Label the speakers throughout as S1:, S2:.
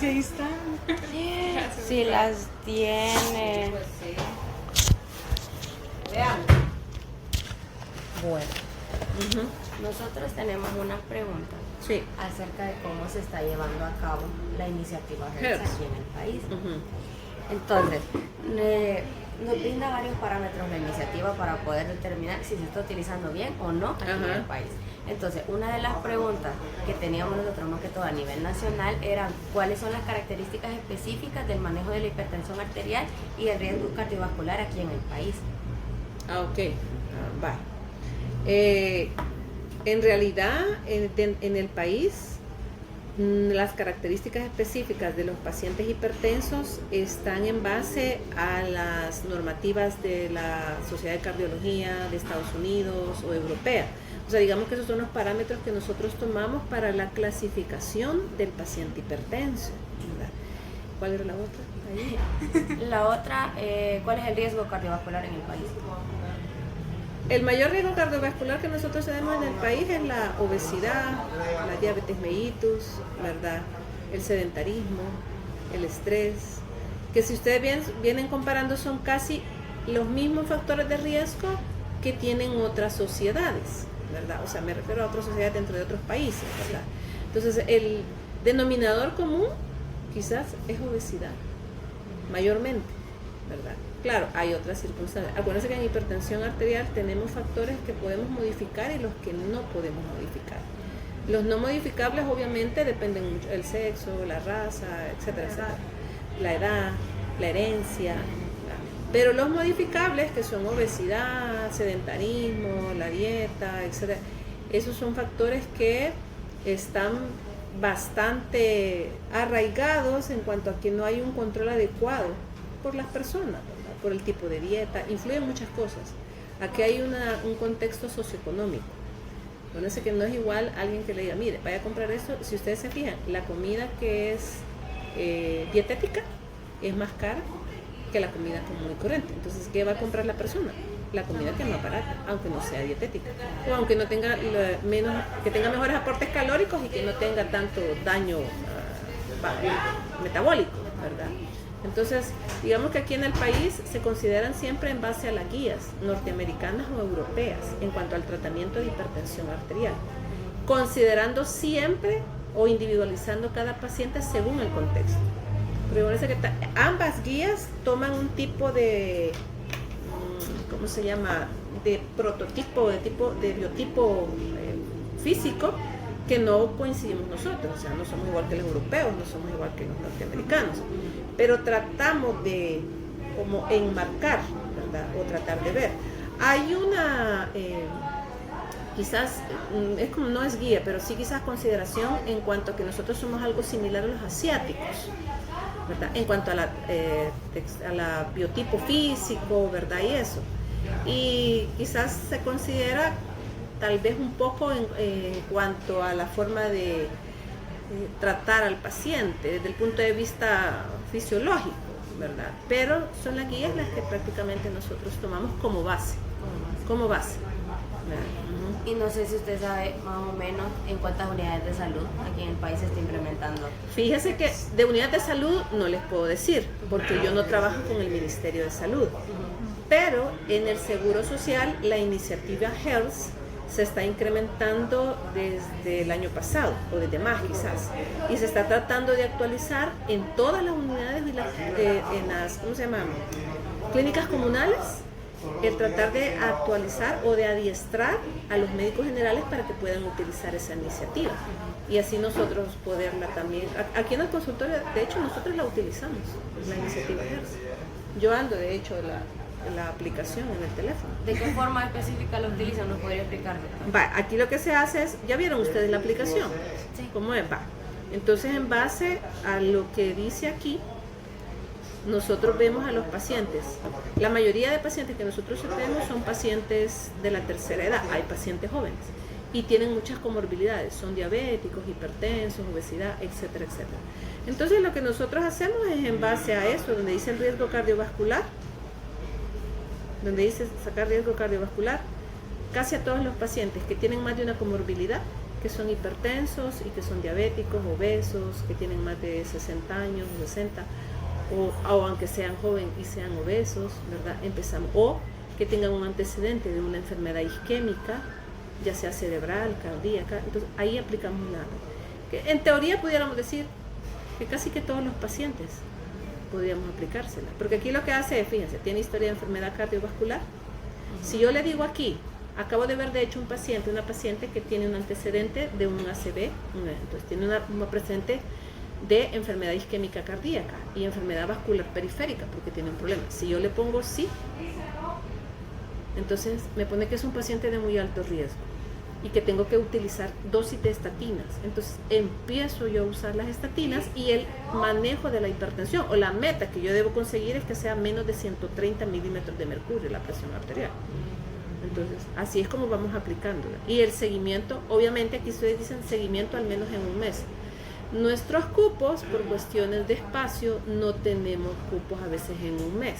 S1: Ahí están.
S2: Si las tiene.
S3: Pues sí. Vean.
S2: Bueno, nosotros tenemos una pregunta
S3: Sí.
S2: acerca de cómo se está llevando a cabo la iniciativa HERS aquí en el país. Entonces, nos brinda varios parámetros la iniciativa para poder determinar si se está utilizando bien o no aquí en el país. Entonces, una de las preguntas que teníamos nosotros más que todo a nivel nacional eran cuáles son las características específicas del manejo de la hipertensión arterial y el riesgo cardiovascular aquí en el país.
S3: Ok. Bye. En realidad, en el país, las características específicas de los pacientes hipertensos están en base a las normativas de la Sociedad de Cardiología de Estados Unidos o europea. O sea, digamos que esos son los parámetros que nosotros tomamos para la clasificación del paciente hipertenso, ¿verdad? ¿Cuál era la otra? Ahí.
S2: La otra, ¿cuál es el riesgo cardiovascular en el país?
S3: El mayor riesgo cardiovascular que nosotros tenemos en el país es la obesidad, la diabetes mellitus, ¿verdad? El sedentarismo, el estrés, que si ustedes vienen comparando son casi los mismos factores de riesgo que tienen otras sociedades, ¿verdad? O sea, me refiero a otras sociedades dentro de otros países, ¿verdad? Entonces, el denominador común quizás es obesidad, mayormente, ¿verdad? Claro, hay otras circunstancias. Acuérdense que en hipertensión arterial tenemos factores que podemos modificar y los que no podemos modificar. Los no modificables obviamente dependen mucho del sexo, la raza, etcétera, etcétera, la edad, la herencia. Pero los modificables, que son obesidad, sedentarismo, la dieta, etcétera, esos son factores que están bastante arraigados en cuanto a que no hay un control adecuado por las personas, ¿verdad? Por el tipo de dieta, influyen muchas cosas. Aquí hay un contexto socioeconómico. Acuérdense que no es igual alguien que le diga, mire, vaya a comprar esto. Si ustedes se fijan, la comida que es dietética es más cara que la comida común y corriente. Entonces, ¿qué va a comprar la persona? La comida que es más barata, aunque no sea dietética, o aunque no tenga que tenga mejores aportes calóricos y que no tenga tanto daño metabólico, ¿verdad? Entonces, digamos que aquí en el país se consideran siempre en base a las guías norteamericanas o europeas en cuanto al tratamiento de hipertensión arterial, considerando siempre o individualizando cada paciente según el contexto. Pero parece que ambas guías toman un tipo de, ¿cómo se llama?, de prototipo, de biotipo físico que no coincidimos nosotros, o sea, no somos igual que los europeos, no somos igual que los norteamericanos, pero tratamos de como enmarcar, ¿verdad?, o tratar de ver. Hay una, quizás, es como no es guía, pero sí quizás consideración en cuanto a que nosotros somos algo similar a los asiáticos, ¿verdad?, en cuanto a la biotipo físico, ¿verdad?, y eso. Y quizás se considera tal vez un poco en cuanto a la forma de tratar al paciente desde el punto de vista fisiológico, ¿verdad? Pero son las guías las que prácticamente nosotros tomamos como base, ¿verdad?
S2: Y no sé si usted sabe más o menos en cuántas unidades de salud aquí en el país se está implementando.
S3: Fíjese que de unidad de salud no les puedo decir, porque yo no trabajo con el Ministerio de Salud, pero en el Seguro Social la iniciativa HERS se está incrementando desde el año pasado, o desde más quizás, y se está tratando de actualizar en todas las unidades en las, ¿cómo se llama?, clínicas comunales, el tratar de actualizar o de adiestrar a los médicos generales para que puedan utilizar esa iniciativa, y así nosotros poderla también, aquí en el consultorio, de hecho nosotros la utilizamos, la iniciativa HERS. Yo ando de hecho la aplicación en el teléfono.
S2: ¿De qué forma específica lo utilizan? ¿Nos podría explicar?
S3: Va, aquí lo que se hace es, ¿ya vieron ustedes la aplicación?
S2: Sí.
S3: ¿Cómo es? Va. Entonces, en base a lo que dice aquí, nosotros vemos a los pacientes. La mayoría de pacientes que nosotros tenemos son pacientes de la tercera edad. Hay pacientes jóvenes y tienen muchas comorbilidades. Son diabéticos, hipertensos, obesidad, etcétera, etcétera. Entonces, lo que nosotros hacemos es en base a eso, donde dice el riesgo cardiovascular, donde dice sacar riesgo cardiovascular, casi a todos los pacientes que tienen más de una comorbilidad, que son hipertensos y que son diabéticos, obesos, que tienen más de 60 años, 60, o aunque sean jóvenes y sean obesos, ¿verdad? Empezamos, o que tengan un antecedente de una enfermedad isquémica, ya sea cerebral, cardíaca, entonces ahí aplicamos la... que en teoría pudiéramos decir que casi que todos los pacientes podríamos aplicársela, porque aquí lo que hace es, fíjense, tiene historia de enfermedad cardiovascular. Si yo le digo aquí, acabo de ver de hecho una paciente que tiene un antecedente de un ACV, entonces tiene un precedente de enfermedad isquémica cardíaca y enfermedad vascular periférica, porque tiene un problema. Si yo le pongo sí, entonces me pone que es un paciente de muy alto riesgo y que tengo que utilizar dosis de estatinas. Entonces empiezo yo a usar las estatinas y el manejo de la hipertensión o la meta que yo debo conseguir es que sea menos de 130 milímetros de mercurio la presión arterial. Entonces así es como vamos aplicándola. Y el seguimiento, obviamente aquí ustedes dicen seguimiento al menos en un mes. Nuestros cupos, por cuestiones de espacio, no tenemos cupos a veces en un mes.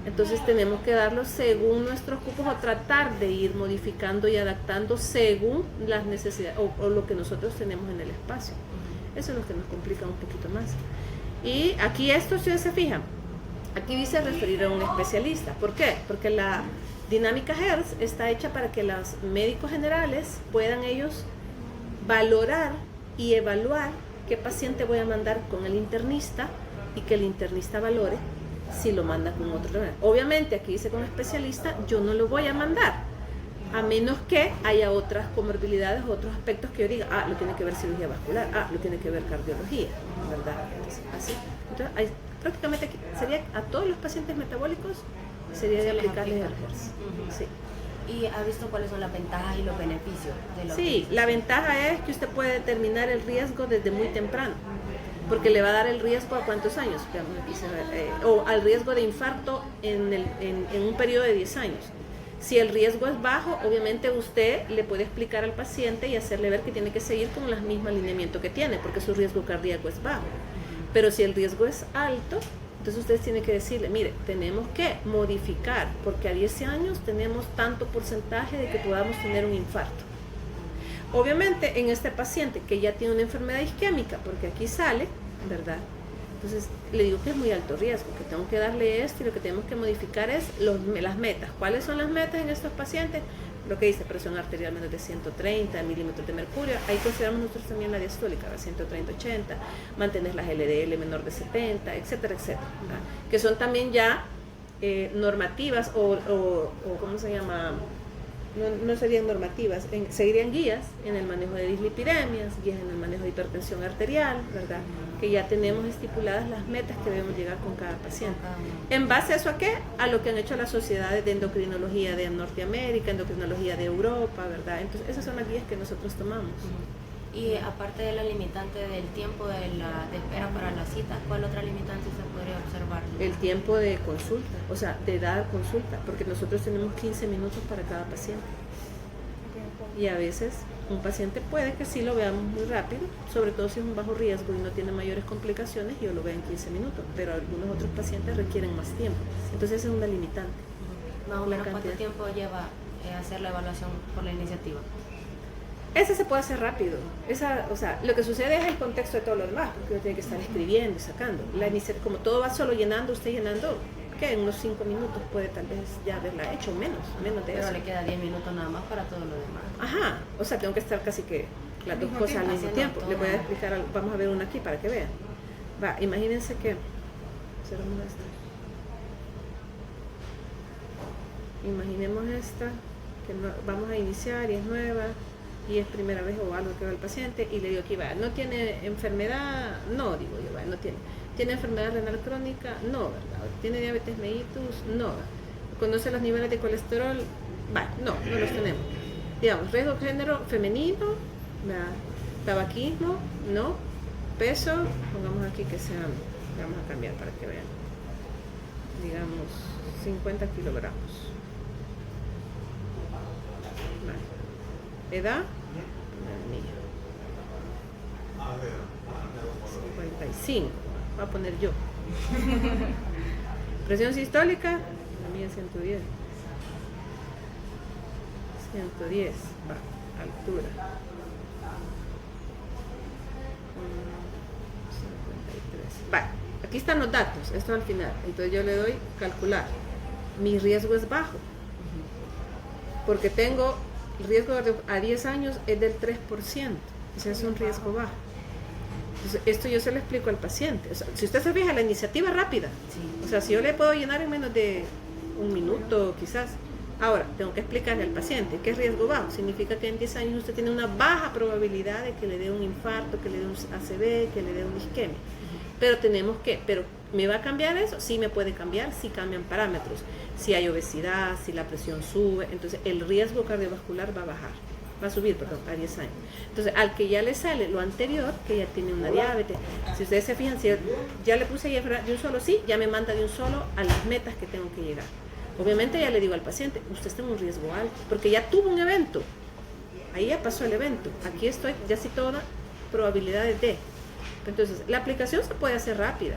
S3: Entonces tenemos que darlos según nuestros cupos o tratar de ir modificando y adaptando según las necesidades o lo que nosotros tenemos en el espacio. Eso es lo que nos complica un poquito más. Y aquí esto, si ustedes se fijan, aquí dice referir a un especialista. ¿Por qué? Porque la dinámica Hertz está hecha para que los médicos generales puedan ellos valorar y evaluar qué paciente voy a mandar con el internista y que el internista valore si lo manda con otro. Obviamente aquí dice con especialista, yo no lo voy a mandar a menos que haya otras comorbilidades, otros aspectos que yo diga, lo tiene que ver cirugía vascular, lo tiene que ver cardiología, ¿verdad? Entonces, así. Entonces, prácticamente aquí sería a todos los pacientes metabólicos sería de aplicarles el Hertz. Sí.
S2: ¿Y ha visto cuáles son las ventajas y los beneficios de la
S3: Sí, la ventaja es que usted puede determinar el riesgo desde muy temprano, porque le va a dar el riesgo a cuántos años, o al riesgo de infarto en un periodo de 10 años. Si el riesgo es bajo, obviamente usted le puede explicar al paciente y hacerle ver que tiene que seguir con los mismos alineamientos que tiene, porque su riesgo cardíaco es bajo. Pero si el riesgo es alto, entonces ustedes tienen que decirle, mire, tenemos que modificar, porque a 10 años tenemos tanto porcentaje de que podamos tener un infarto. Obviamente en este paciente que ya tiene una enfermedad isquémica, porque aquí sale, ¿verdad? Entonces le digo que es muy alto riesgo, que tengo que darle esto y lo que tenemos que modificar es las metas. ¿Cuáles son las metas en estos pacientes? Lo que dice presión arterial menos de 130 milímetros de mercurio, ahí consideramos nosotros también la diastólica, 130-80, mantener las LDL menor de 70, etcétera, etcétera, ¿verdad? Que son también ya normativas o ¿cómo se llama? No serían normativas, seguirían guías en el manejo de dislipidemias, guías en el manejo de hipertensión arterial, ¿verdad? Que ya tenemos estipuladas las metas que debemos llegar con cada paciente. ¿En base a eso a qué? A lo que han hecho las sociedades de endocrinología de Norteamérica, endocrinología de Europa, ¿verdad? Entonces esas son las guías que nosotros tomamos.
S2: Y aparte de la limitante del tiempo de espera para la cita, ¿cuál otra limitante se podría observar?
S3: El tiempo de consulta, o sea, de dar consulta, porque nosotros tenemos 15 minutos para cada paciente. Y a veces un paciente puede que sí lo veamos muy rápido, sobre todo si es un bajo riesgo y no tiene mayores complicaciones, yo lo veo en 15 minutos, pero algunos otros pacientes requieren más tiempo. Entonces esa es una limitante.
S2: Más o menos, ¿cuánto tiempo lleva hacer la evaluación por la iniciativa?
S3: Ese se puede hacer rápido. O sea, lo que sucede es el contexto de todo lo demás, porque uno tiene que estar escribiendo y sacando. Como todo va solo llenando, usted llenando, que en unos 5 minutos puede tal vez ya haberla hecho, menos de eso.
S2: Pero le queda 10 minutos nada más para todo lo demás.
S3: Ajá, o sea, tengo que estar casi que las dos cosas al mismo tiempo. Le voy a explicar, vamos a ver una aquí para que vean. Va, imagínense que, cerramos esta. Imaginemos esta, que vamos a iniciar y es nueva. Y es primera vez o algo que va el paciente y le digo que va, no tiene enfermedad, no, digo yo, no tiene. ¿Tiene enfermedad renal crónica? No, ¿verdad? ¿Tiene diabetes mellitus? No. ¿Conoce los niveles de colesterol? No los tenemos. Digamos, riesgo género femenino, ¿verdad? Tabaquismo, no. Peso, pongamos aquí que sea, vamos a cambiar para que vean, digamos, 50 kilogramos. Edad, 55, voy a poner yo. Presión sistólica, la mía 110. 110, va, altura. 53. Va, aquí están los datos, esto al final. Entonces yo le doy calcular. Mi riesgo es bajo. Porque tengo el riesgo a 10 años es del 3%. Ese es un riesgo bajo. Entonces, esto yo se lo explico al paciente. O sea, si usted se fija, la iniciativa es rápida.
S2: Sí.
S3: O sea, si yo le puedo llenar en menos de un minuto, quizás. Ahora, tengo que explicarle al paciente qué es riesgo bajo. Significa que en 10 años usted tiene una baja probabilidad de que le dé un infarto, que le dé un ACV, que le dé una isquemia. Pero ¿me va a cambiar eso? Sí me puede cambiar si cambian parámetros. Si hay obesidad, si la presión sube, entonces el riesgo cardiovascular va a bajar. Va a subir, perdón, a 10 años. Entonces, al que ya le sale lo anterior, que ya tiene una diabetes, si ustedes se fijan, si ya le puse de un solo sí, ya me manda de un solo a las metas que tengo que llegar. Obviamente ya le digo al paciente, usted está en un riesgo alto, porque ya tuvo un evento, ahí ya pasó el evento, aquí estoy, ya sí toda probabilidades de. Entonces, la aplicación se puede hacer rápida.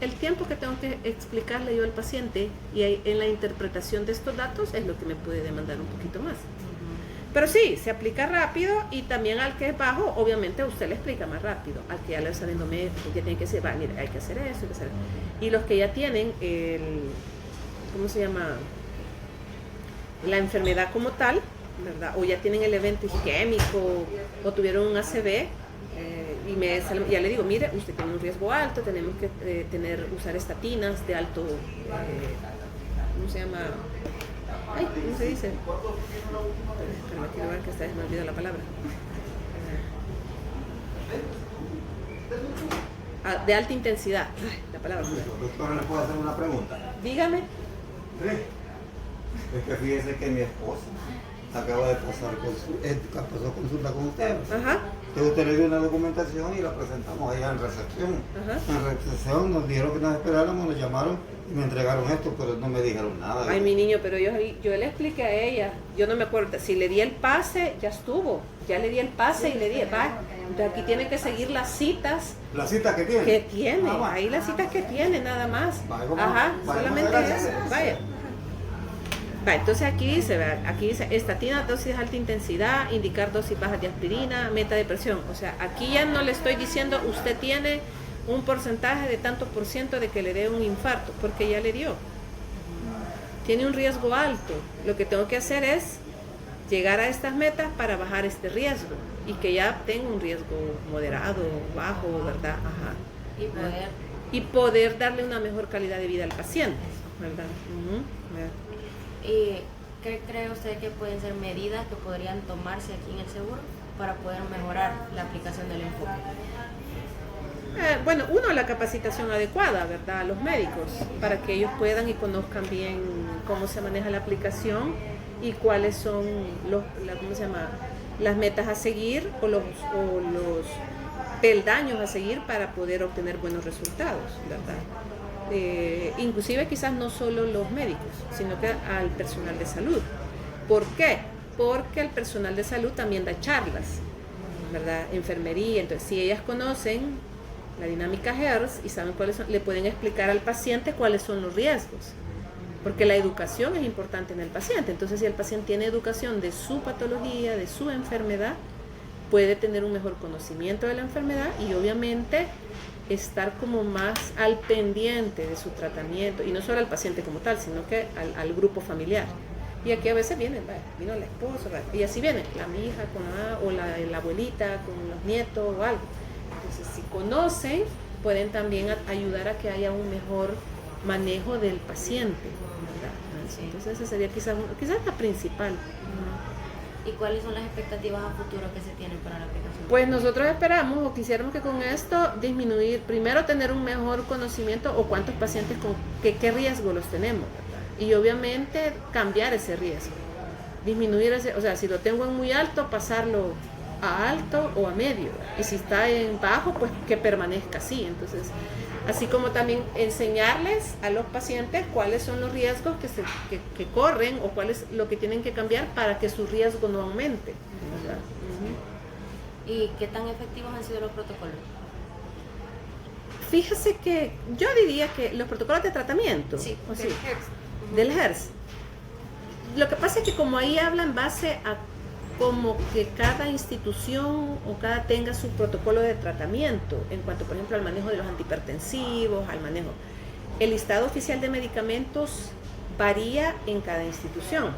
S3: El tiempo que tengo que explicarle yo al paciente y en la interpretación de estos datos es lo que me puede demandar un poquito más. Pero sí, se aplica rápido y también al que es bajo, obviamente usted le explica más rápido. Al que ya le está sabiendo médico, ya tiene que decir, va, mira, hay que hacer eso, hay que hacer eso. Y los que ya tienen ¿cómo se llama? La enfermedad como tal, ¿verdad? O ya tienen el evento isquémico o tuvieron un ACV, y ya le digo, mire, usted tiene un riesgo alto, tenemos que usar estatinas de alto, ¿cómo se llama? Ay, ¿cómo se dice? Pero quiero ver que esta vez me olvidó la palabra. De alta intensidad. Ay, la palabra.
S4: Doctora, ¿le puedo hacer una pregunta?
S3: Dígame.
S4: Sí. Es que fíjese que mi esposa acaba de pasar pasó consulta con usted.
S3: Ajá.
S4: Entonces usted le dio una documentación y la presentamos allá en recepción.
S3: Ajá.
S4: En recepción nos dijeron que nos esperáramos, nos llamaron y me entregaron esto, pero no me dijeron nada.
S3: Ay, mi niño, pero yo le expliqué a ella, yo no me acuerdo, si le di el pase, ya estuvo, ya le di el pase y le dije, va, entonces aquí tiene que seguir las citas.
S4: ¿La cita que tiene?
S3: Que tiene,
S4: Ah,
S3: ahí las citas que tiene, nada más.
S4: Vaya, ¿cómo?
S3: Ajá,
S4: Vaya,
S3: solamente
S4: gracias.
S3: eso, vaya. Va, entonces aquí dice estatina, dosis de alta intensidad, indicar dosis bajas de aspirina, meta de presión. O sea, aquí ya no le estoy diciendo usted tiene un porcentaje de tanto por ciento de que le dé un infarto, porque ya le dio. Tiene un riesgo alto. Lo que tengo que hacer es llegar a estas metas para bajar este riesgo y que ya tenga un riesgo moderado, bajo, ¿verdad? Ajá. Y poder darle una mejor calidad de vida al paciente, ¿verdad? ¿Verdad?
S2: ¿Y qué cree usted que pueden ser medidas que podrían tomarse aquí en el seguro para poder mejorar la aplicación del enfoque?
S3: Bueno, uno, la capacitación adecuada, ¿verdad? A los médicos, para que ellos puedan y conozcan bien cómo se maneja la aplicación y cuáles son ¿cómo se llama? Las metas a seguir o los peldaños a seguir para poder obtener buenos resultados, ¿verdad? Inclusive quizás no solo los médicos, sino que al personal de salud. ¿Por qué? Porque el personal de salud también da charlas, ¿verdad? Enfermería, entonces si ellas conocen la dinámica HERS y saben cuáles son, le pueden explicar al paciente cuáles son los riesgos, porque la educación es importante en el paciente. Entonces si el paciente tiene educación de su patología, de su enfermedad, puede tener un mejor conocimiento de la enfermedad y obviamente estar como más al pendiente de su tratamiento, y no solo al paciente como tal, sino que al grupo familiar. Y aquí a veces vino la esposa, y así viene la hija o la abuelita con los nietos o algo. Entonces, si conocen, pueden también ayudar a que haya un mejor manejo del paciente, ¿verdad? Entonces, esa sería quizás la principal.
S2: ¿Y cuáles son las expectativas a futuro que se tienen para la aplicación?
S3: Pues nosotros esperamos o quisiéramos que con esto disminuir, primero tener un mejor conocimiento o cuántos pacientes qué riesgo los tenemos, ¿verdad? Y obviamente cambiar ese riesgo, disminuir ese, o sea, si lo tengo en muy alto, pasarlo a alto o a medio, y si está en bajo, pues que permanezca así. Entonces, así como también enseñarles a los pacientes cuáles son los riesgos que corren o cuál es lo que tienen que cambiar para que su riesgo no aumente, ¿verdad?
S2: ¿Y qué tan efectivos han sido los protocolos?
S3: Fíjese que yo diría que los protocolos de tratamiento,
S1: Sí,
S3: ¿o
S1: del
S3: sí?
S1: HERS.
S3: Del HERS. Lo que pasa es que como ahí habla en base a como que cada institución o cada tenga su protocolo de tratamiento en cuanto, por ejemplo, al manejo de los antihipertensivos, al manejo. El listado oficial de medicamentos varía en cada institución.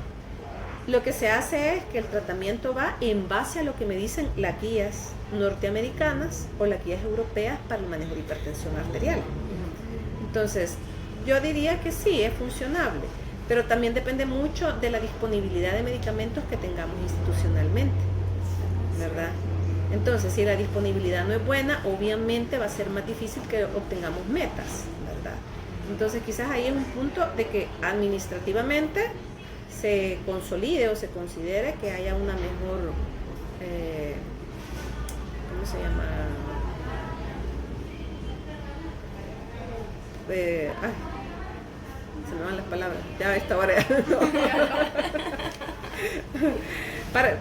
S3: Lo que se hace es que el tratamiento va en base a lo que me dicen las guías norteamericanas o las guías europeas para el manejo de hipertensión arterial. Entonces, yo diría que sí, es funcionable, pero también depende mucho de la disponibilidad de medicamentos que tengamos institucionalmente, ¿verdad? Entonces, si la disponibilidad no es buena, obviamente va a ser más difícil que obtengamos metas, ¿verdad? Entonces, quizás ahí es un punto de que administrativamente se consolide o se considere que haya una mejor, ¿cómo se llama? Se me van las palabras, ya a esta hora.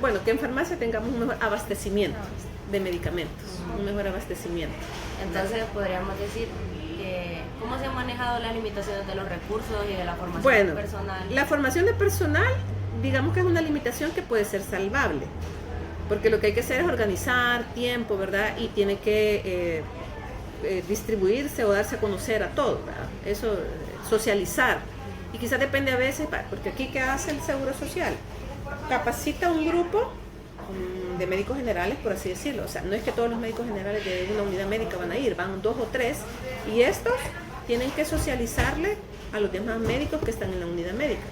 S3: Bueno, que en farmacia tengamos un mejor abastecimiento de medicamentos, un mejor abastecimiento.
S2: Entonces podríamos decir que cómo se han manejado las limitaciones de los recursos y de la formación del personal.
S3: La formación de personal, digamos que es una limitación que puede ser salvable, porque lo que hay que hacer es organizar tiempo, ¿verdad? Y tiene que distribuirse o darse a conocer a todos, ¿verdad? Eso, socializar. Y quizás depende a veces, porque aquí ¿qué hace el Seguro Social? Capacita un grupo de médicos generales, por así decirlo. O sea, no es que todos los médicos generales de una unidad médica van a ir, van 2 o 3, y estos tienen que socializarle a los demás médicos que están en la unidad médica,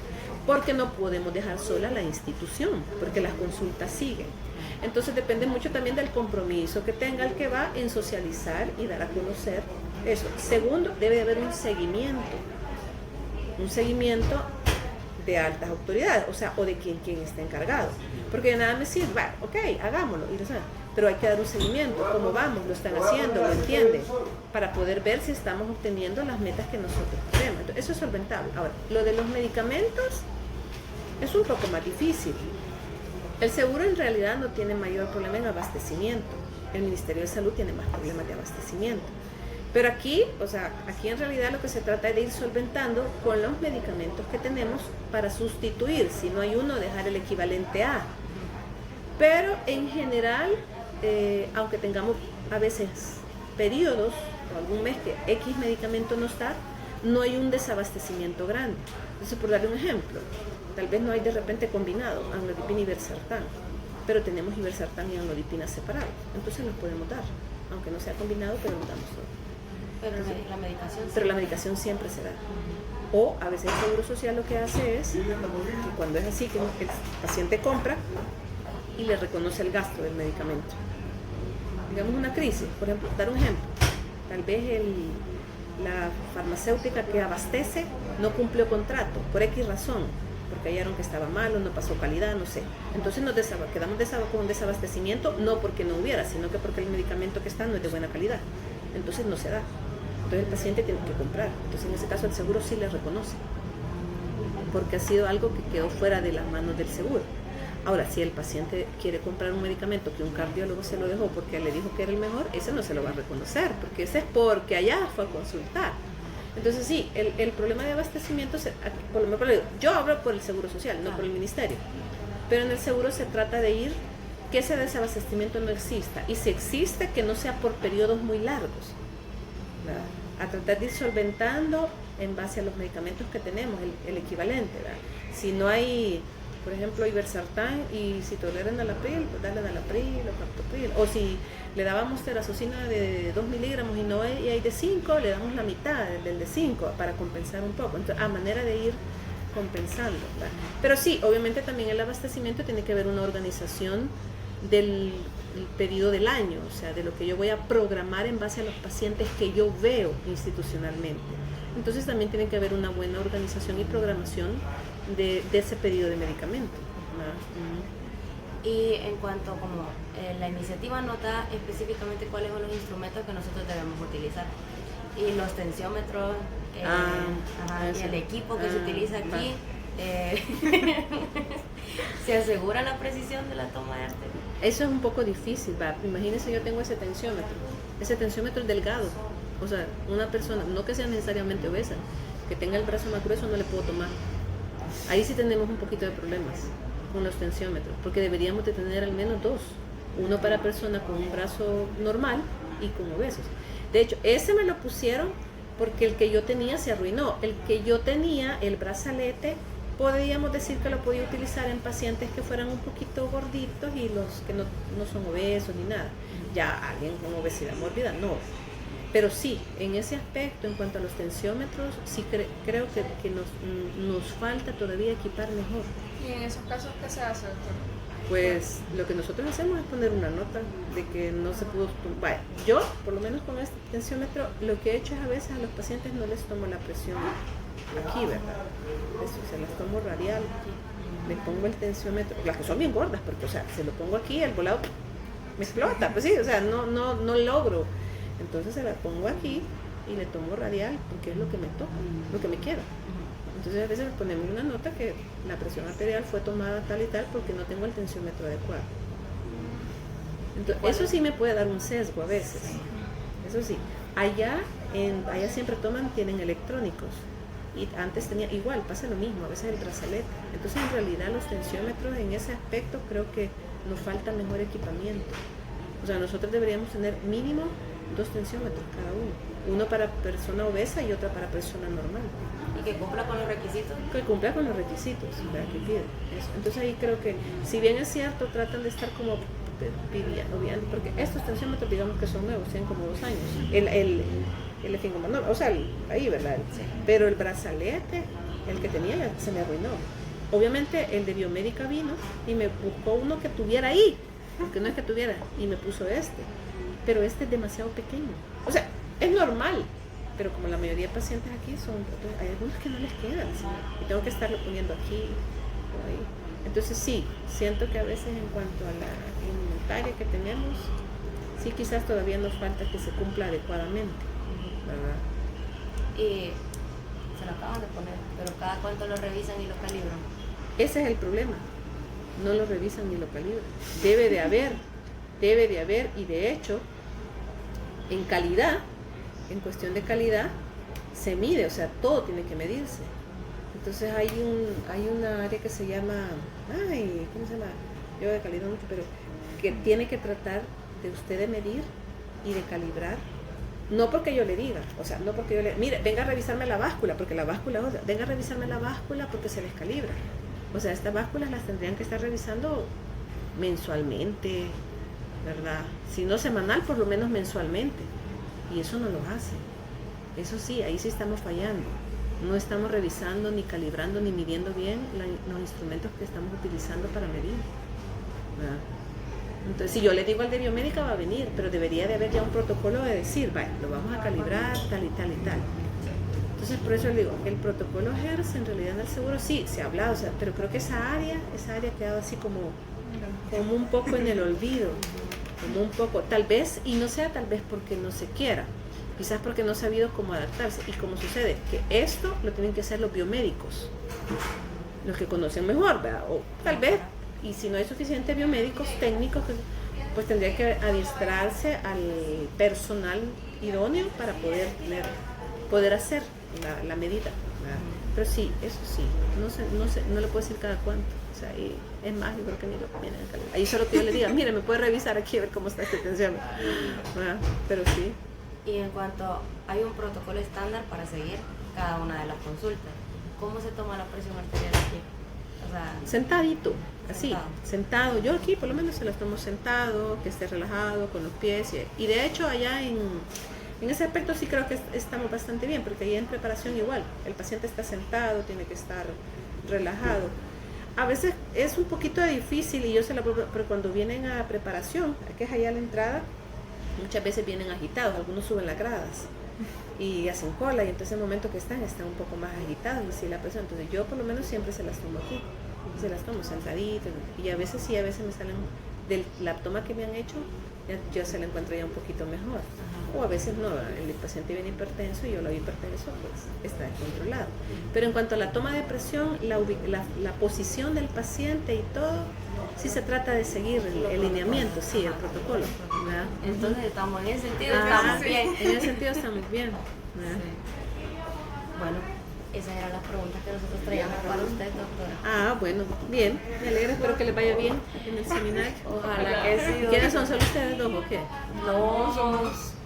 S3: porque no podemos dejar sola la institución, porque las consultas siguen. Entonces depende mucho también del compromiso que tenga el que va en socializar y dar a conocer eso. Segundo, debe de haber un seguimiento de altas autoridades, o sea, o de quien esté encargado. Porque de nada me sirve, va, ok, hagámoslo, pero hay que dar un seguimiento, cómo vamos, lo están haciendo, lo entienden, para poder ver si estamos obteniendo las metas que nosotros queremos. Entonces, eso es solventable. Ahora, lo de los medicamentos es un poco más difícil. El seguro en realidad no tiene mayor problema en abastecimiento. El Ministerio de Salud tiene más problemas de abastecimiento. Pero aquí, o sea, aquí en realidad lo que se trata es de ir solventando con los medicamentos que tenemos para sustituir. Si no hay uno, dejar el equivalente a. Pero en general, aunque tengamos a veces periodos o algún mes que X medicamento no está, no hay un desabastecimiento grande. Entonces, por darle un ejemplo, tal vez no hay de repente combinado amlodipina y irbesartán, pero tenemos irbesartán y amlodipina separados. Entonces los podemos dar, aunque no sea combinado, pero lo damos todo. Pero la medicación siempre se da. O a veces el Seguro Social lo que hace es, que cuando es así, que el paciente compra y le reconoce el gasto del medicamento. Digamos una crisis, por ejemplo, dar un ejemplo. Tal vez la farmacéutica que abastece no cumplió contrato por X razón, porque hallaron que estaba malo, no pasó calidad, no sé. Entonces nos quedamos con un desabastecimiento, no porque no hubiera, sino que porque el medicamento que está no es de buena calidad. Entonces no se da. Entonces el paciente tiene que comprar. Entonces en ese caso el seguro sí le reconoce, porque ha sido algo que quedó fuera de las manos del seguro. Ahora, si el paciente quiere comprar un medicamento que un cardiólogo se lo dejó porque le dijo que era el mejor, ese no se lo va a reconocer, porque ese es porque allá fue a consultar. Entonces sí, el problema de abastecimiento, por lo menos yo hablo por el Seguro Social, no por el Ministerio, pero en el seguro se trata de ir que ese desabastecimiento no exista, y si existe, que no sea por periodos muy largos, ¿verdad? A tratar de ir solventando en base a los medicamentos que tenemos, el equivalente, ¿verdad? Si no hay, por ejemplo, irbesartán y si toleran nalapril, pues darle nalapril o captopril, o si le dábamos terazocina de 2 miligramos y no hay de 5, le damos la mitad del de 5 para compensar un poco. Entonces, a manera de ir compensando, ¿verdad? Pero sí, obviamente también el abastecimiento tiene que haber una organización del periodo del año, o sea, de lo que yo voy a programar en base a los pacientes que yo veo institucionalmente. Entonces también tiene que haber una buena organización y programación de ese periodo de medicamento, ¿verdad?
S2: Y en cuanto como la iniciativa nota específicamente cuáles son los instrumentos que nosotros debemos utilizar y los tensiómetros y el equipo que se utiliza aquí, ¿se asegura la precisión de la toma de arteria?
S3: Eso es un poco difícil, ¿va? Imagínense, yo tengo ese tensiómetro es delgado, o sea, una persona, no que sea necesariamente obesa, que tenga el brazo más grueso no le puedo tomar. Ahí sí tenemos un poquito de problemas con los tensiómetros, porque deberíamos de tener al menos 2. Uno para personas con un brazo normal y con obesos. De hecho, ese me lo pusieron porque el que yo tenía se arruinó. El que yo tenía, el brazalete, podríamos decir que lo podía utilizar en pacientes que fueran un poquito gorditos y los que no son obesos ni nada. Ya alguien con obesidad mórbida, no. Pero sí, en ese aspecto, en cuanto a los tensiómetros, sí creo que nos falta todavía equipar mejor.
S1: ¿Y en esos casos qué se hace, doctor?
S3: Pues lo que nosotros hacemos es poner una nota de que no se pudo... Vaya, yo, por lo menos con este tensiómetro, lo que he hecho es a veces a los pacientes no les tomo la presión aquí, ¿verdad? Eso, se las tomo radial, les pongo el tensiómetro, las que son bien gordas, porque, o sea, se lo pongo aquí, el volado me explota, pues sí, o sea, no logro. Entonces se la pongo aquí y le tomo radial, porque es lo que me toca, lo que me queda. Entonces a veces le ponemos una nota que la presión arterial fue tomada tal y tal porque no tengo el tensiómetro adecuado. Entonces, eso sí me puede dar un sesgo a veces. Eso sí. Allá siempre tienen electrónicos. Y antes tenía, igual, pasa lo mismo, a veces el brazalete. Entonces en realidad los tensiómetros en ese aspecto creo que nos falta mejor equipamiento. O sea, nosotros deberíamos tener mínimo 2 tensiómetros cada uno. Uno para persona obesa y otra para persona normal.
S2: Y que cumpla con los requisitos.
S3: Que cumpla con los requisitos, ¿verdad? Que pide. Eso. Entonces ahí creo que, si bien es cierto, tratan de estar como pidiendo, porque estos tensiómetros digamos que son nuevos, tienen como 2 años. El efingomanol, o sea, ahí, ¿verdad? Sí. Pero el brazalete, el que tenía ya se me arruinó. Obviamente el de biomédica vino y me buscó uno que tuviera ahí, porque no es que tuviera, y me puso este. Pero este es demasiado pequeño. O sea, es normal, pero como la mayoría de pacientes aquí hay algunos que no les quedan, ¿sí? Y tengo que estarlo poniendo aquí o ahí. Entonces sí, siento que a veces en cuanto a la alimentaria que tenemos, sí quizás todavía nos falta que se cumpla adecuadamente, ¿verdad?
S2: Y se lo acaban de poner, pero cada cuánto lo revisan y lo calibran.
S3: Ese es el problema, no lo revisan ni lo calibran. Debe de haber, y de hecho, en calidad, en cuestión de calidad, se mide, o sea, todo tiene que medirse. Entonces hay una área que se llama, ¿cómo se llama? Yo de calidad mucho, pero que tiene que tratar de usted de medir y de calibrar, no porque yo le diga, o sea, no porque yo le, mire, venga a revisarme la báscula, porque la báscula, venga a revisarme la báscula porque se descalibra. O sea, estas básculas las tendrían que estar revisando mensualmente, ¿verdad? Si no semanal, por lo menos mensualmente. Y eso no lo hace. Eso sí, ahí sí estamos fallando. No estamos revisando, ni calibrando, ni midiendo bien los instrumentos que estamos utilizando para medir, ¿verdad? Entonces, si yo le digo al de biomédica va a venir, pero debería de haber ya un protocolo de decir, vale, lo vamos a calibrar, tal y tal y tal. Entonces, por eso le digo, el protocolo HERS en realidad en el seguro sí, se ha hablado, o sea, pero creo que esa área ha quedado así como un poco en el olvido, como un poco, tal vez, y no sea tal vez porque no se quiera, quizás porque no ha sabido cómo adaptarse. Y como sucede, que esto lo tienen que hacer los biomédicos, los que conocen mejor, ¿verdad? O tal vez, y si no hay suficientes biomédicos técnicos, pues tendría que adiestrarse al personal idóneo para poder hacer la medida, ¿verdad? Pero sí, eso sí, no le puedo decir cada cuánto. O sea, y es más, yo creo que ni lo vienen a calibrar. Ahí solo que yo le diga, mire, me puede revisar aquí a ver cómo está esta tensión, ¿verdad? Pero sí.
S2: Y en cuanto hay un protocolo estándar para seguir cada una de las consultas, ¿cómo se toma la presión arterial aquí? O sea,
S3: sentadito, así, sentado. Yo aquí por lo menos se las tomo sentado, que esté relajado, con los pies. Y de hecho allá en ese aspecto sí creo que estamos bastante bien, porque ahí en preparación igual, el paciente está sentado, tiene que estar relajado. A veces es un poquito difícil, y yo pero cuando vienen a preparación, que es allá a la entrada, muchas veces vienen agitados, algunos suben las gradas y hacen cola, y entonces en el momento que están un poco más agitados, y así la presión. Entonces yo por lo menos siempre se las tomo aquí, se las tomo sentaditas, y a veces sí, a veces me salen la toma que me han hecho, yo se la encuentro ya un poquito mejor. O a veces no, el paciente viene hipertenso y yo lo veo hipertenso, pues está controlado. Pero en cuanto a la toma de presión, la posición del paciente y todo, sí se trata de seguir el lineamiento, sí, el protocolo, ¿verdad?
S2: Entonces estamos en ese sentido, estamos bien.
S3: En ese sentido estamos bien, ¿verdad?
S2: Sí. Bueno, Esas eran las preguntas que nosotros traíamos para usted, doctora.
S3: Ah, bueno, bien, me alegra, espero que les vaya bien en el seminario.
S2: Ojalá que sí.
S3: ¿Quiénes son? ¿Solo ustedes dos o qué?
S2: No, somos